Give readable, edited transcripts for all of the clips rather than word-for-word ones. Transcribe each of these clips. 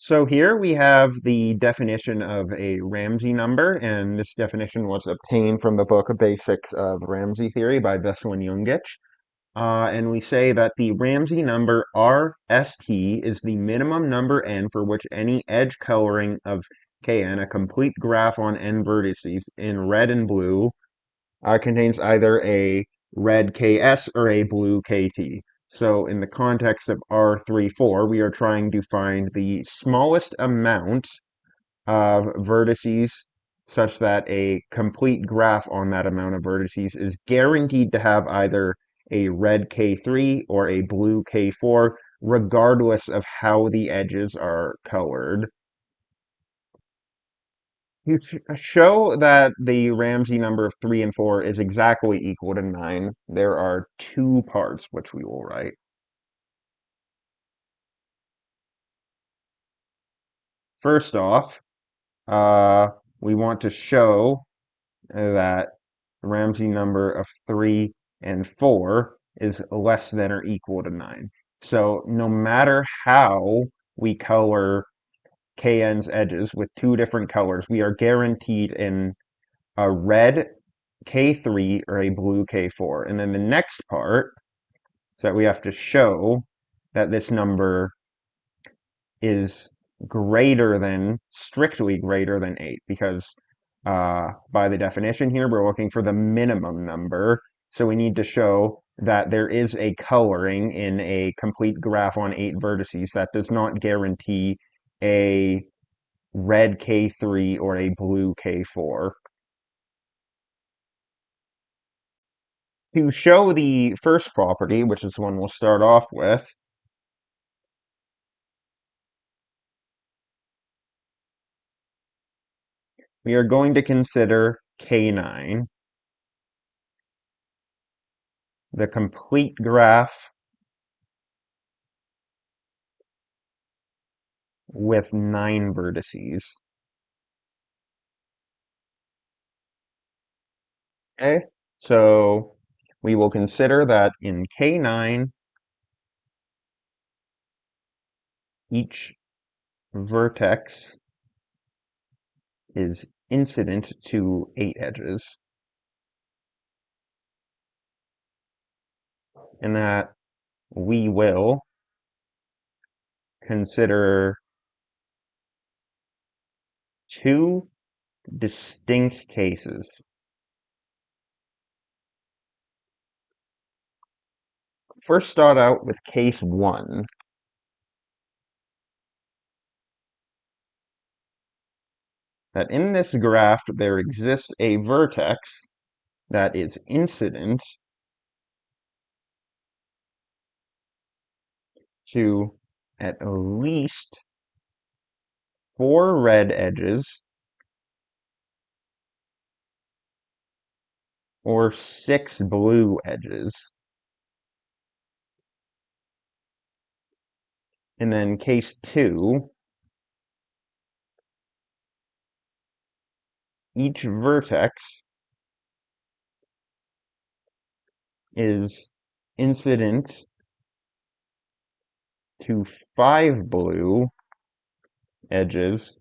So here we have the definition of a Ramsey number, and this definition was obtained from the book Basics of Ramsey Theory by Veselin Jungic. And we say that the Ramsey number RST is the minimum number n for which any edge coloring of Kn, a complete graph on n vertices in red and blue, contains either a red Ks or a blue Kt. So in the context of R34, we are trying to find the smallest amount of vertices such that a complete graph on that amount of vertices is guaranteed to have either a red K3 or a blue K4, regardless of how the edges are colored. To show that the Ramsey number of 3 and 4 is exactly equal to 9, there are two parts which we will write. First off, we want to show that the Ramsey number of 3 and 4 is less than or equal to 9. So no matter how we color KN's edges with two different colors, we are guaranteed in a red K3 or a blue K4. And then the next part is that we have to show that this number is greater than, strictly greater than 8, because by the definition here, we're looking for the minimum number. So we need to show that there is a coloring in a complete graph on 8 vertices that does not guarantee a red K3 or a blue K4. To show the first property, which is the one we'll start off with, we are going to consider K9, the complete graph with 9 vertices. Okay, so we will consider that in K9, each vertex is incident to 8 edges, and that we will consider two distinct cases. First, start out with case 1. That in this graph there exists a vertex that is incident to at least 4 red edges or 6 blue edges. And then case 2, each vertex is incident to 5 blue edges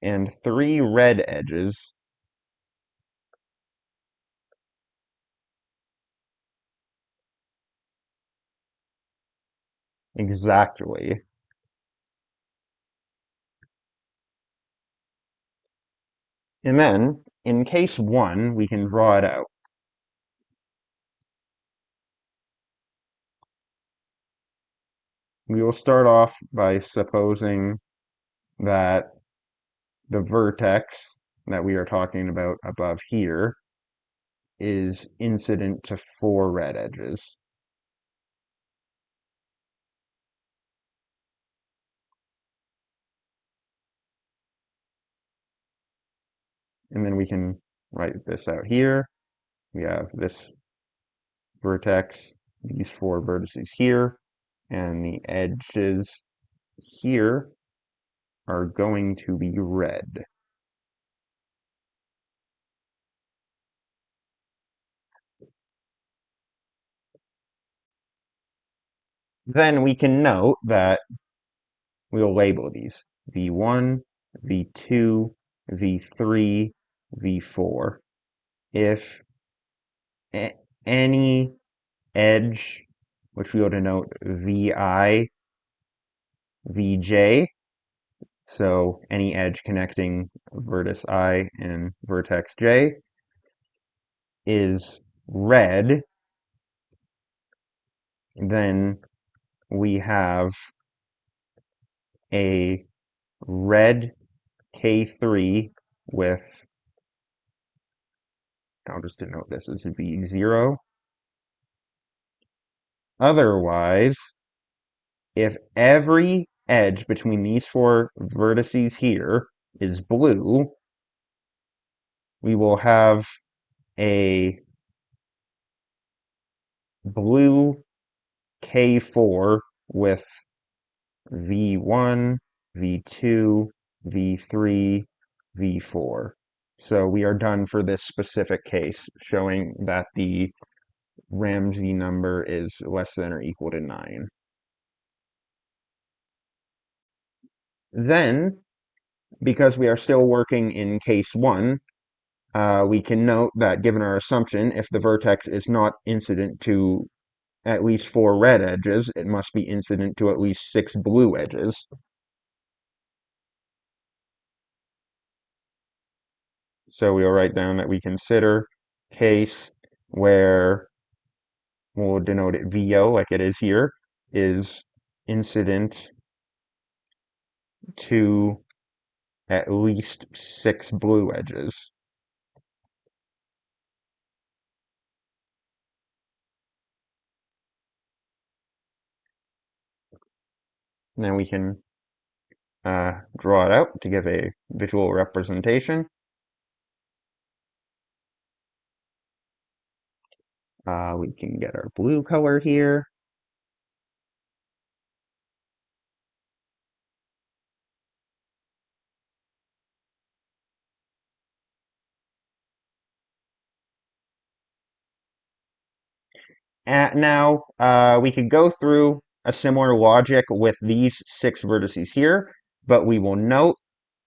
and 3 red edges. Exactly. And then, in case 1, we can draw it out. We will start off by supposing that the vertex that we are talking about above here is incident to 4 red edges. And then we can write this out here. We have this vertex, these 4 vertices here, and the edges here are going to be red. Then we can note that we'll label these V1, V2, V3, V4. If any edge, which we will denote VI, VJ, so any edge connecting vertex I and vertex J, is red, then we have a red K3 with, I'll just denote this as V0. Otherwise, if every edge between these four vertices here is blue, we will have a blue K4 with V1, V2, V3, V4. So we are done for this specific case, showing that the Ramsey number is less than or equal to 9. Then, because we are still working in case 1, we can note that given our assumption, if the vertex is not incident to at least 4 red edges, it must be incident to at least 6 blue edges. So we'll write down that we consider case where we'll denote it VO like it is here, is incident to at least 6 blue edges. And then we can draw it out to give a visual representation. We can get our blue color here. Now, we could go through a similar logic with these 6 vertices here, but we will note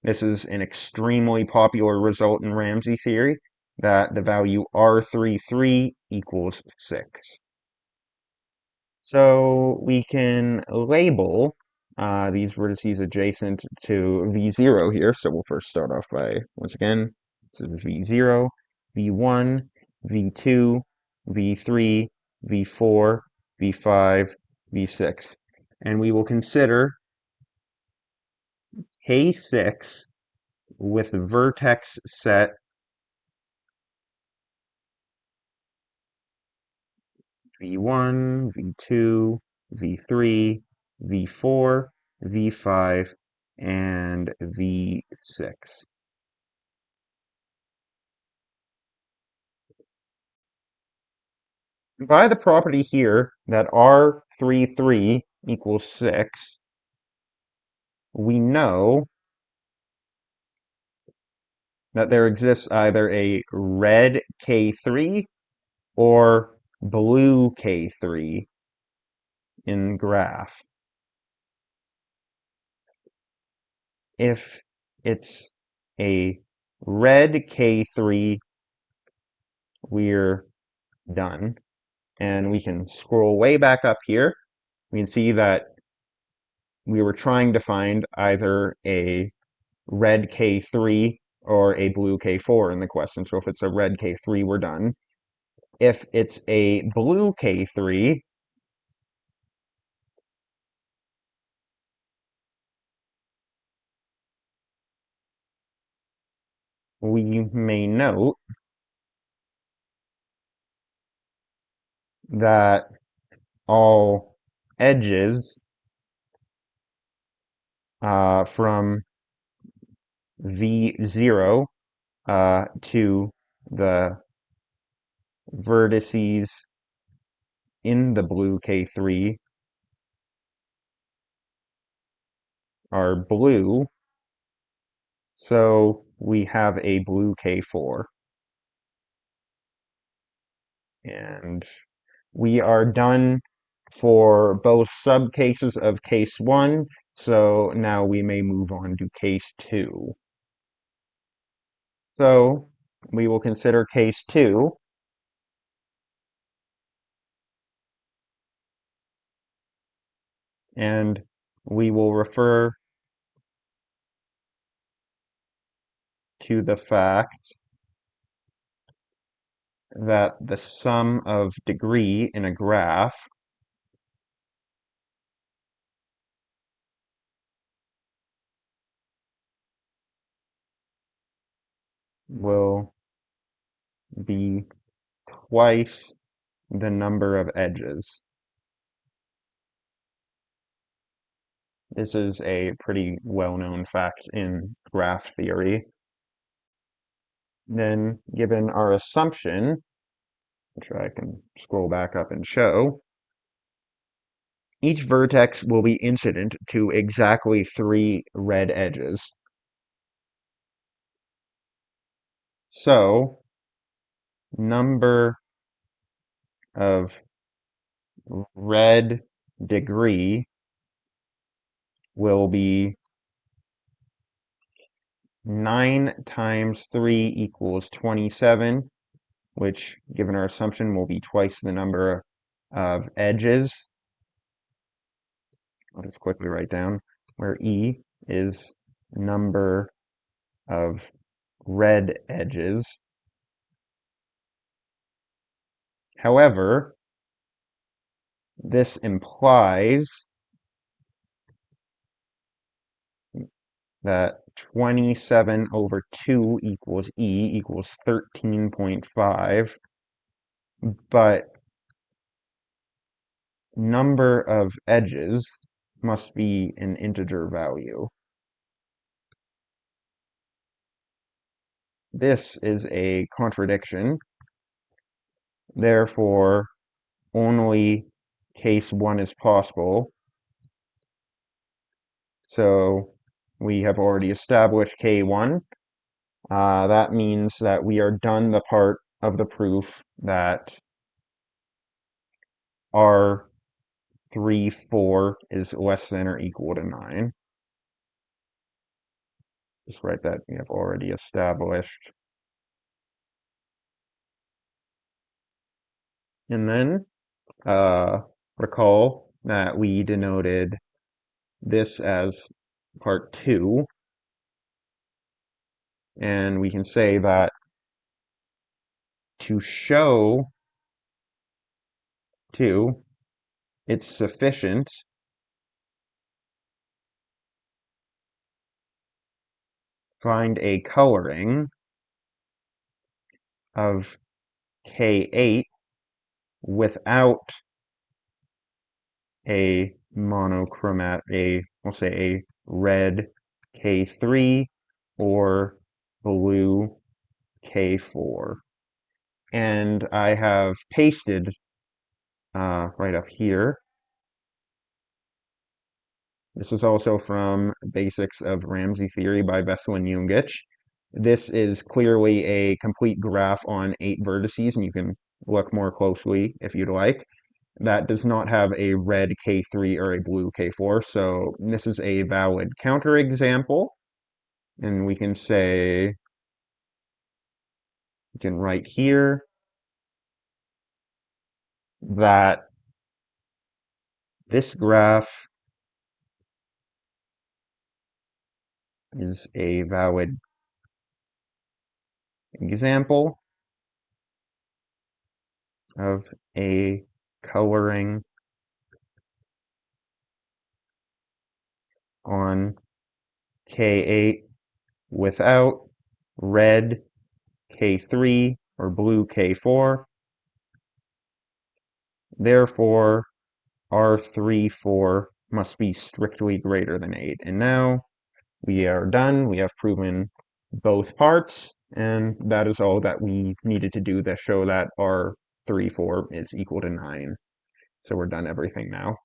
this is an extremely popular result in Ramsey theory, that the value R33 equals 6. So we can label these vertices adjacent to V0 here. So we'll first start off by, once again, this is V0, V1, V2, V3, V4, V5, V6. And we will consider K6 with vertex set V1, V2, V3, V4, V5, and V6. By the property here that R33 equals 6, we know that there exists either a red K3 or blue K3 in graph. If it's a red K3, we're done. And we can scroll way back up here. We can see that we were trying to find either a red K3 or a blue K4 in the question. So if it's a red K3, we're done. If it's a blue K3, we may note that all edges from V0 to the vertices in the blue K3 are blue, so we have a blue K4. And we are done for both subcases of case 1, so now we may move on to case 2. So we will consider case 2, and we will refer to the fact that the sum of degree in a graph will be twice the number of edges. This is a pretty well-known fact in graph theory. Then, given our assumption, which I can scroll back up and show, each vertex will be incident to exactly 3 red edges. So, number of red degree will be 9 times 3 equals 27, which, given our assumption, will be twice the number of edges. I'll just quickly write down where E is number of red edges. However, this implies that 27 over 2 equals E equals 13.5, but number of edges must be an integer value. This is a contradiction. Therefore, only case 1 is possible. So we have already established K1. That means that we are done the part of the proof that R3, 4 is less than or equal to 9. Just write that we have already established. And then recall that we denoted this as part 2. And we can say that to show 2, it's sufficient find a coloring of K8 without a we'll say a red K3 or blue K4. And I have pasted right up here. This is also from Basics of Ramsey Theory by Veselin Jungic. This is clearly a complete graph on 8 vertices, and you can look more closely if you'd like. That does not have a red K3 or a blue K4, so this is a valid counterexample. And we can say, we can write here that this graph is a valid example of a coloring on K8 without red K3 or blue K4. Therefore, R3, 4 must be strictly greater than 8. And now we are done. We have proven both parts, and that is all that we needed to do to show that R3, 4 is equal to 9. So we're done everything now.